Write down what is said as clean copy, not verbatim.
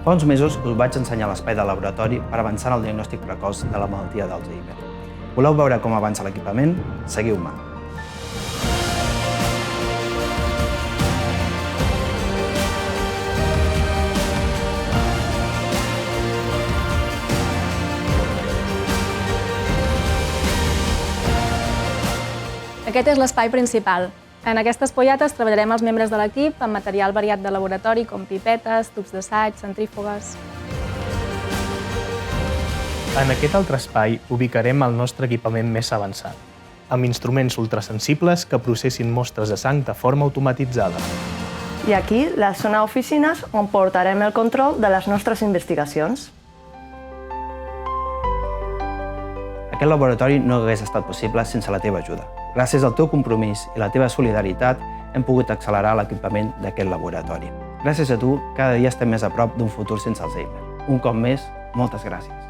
Fa uns mesos us vaig ensenyar l'espai de laboratori per avançar en el diagnòstic precoç de la malaltia d'Alzheimer. Voleu veure com avança l'equipament? Seguiu-me. Aquest és l'espai principal. En aquestes pollates treballarem els membres de l'equip amb material variat de laboratori com pipetes, tubs d'assaig, centrífugues. En aquest altre espai ubicarem el nostre equipament més avançat, amb instruments ultrasensibles que processin mostres de sang de forma automatitzada. I aquí, la zona oficines, on portarem el control de les nostres investigacions. Aquest laboratori no hagués estat possible sense la teva ajuda. Gràcies al teu compromís i la teva solidaritat hem pogut accelerar l'equipament d'aquest laboratori. Gràcies a tu, cada dia estem més a prop d'un futur sense Alzheimer. Un cop més, moltes gràcies.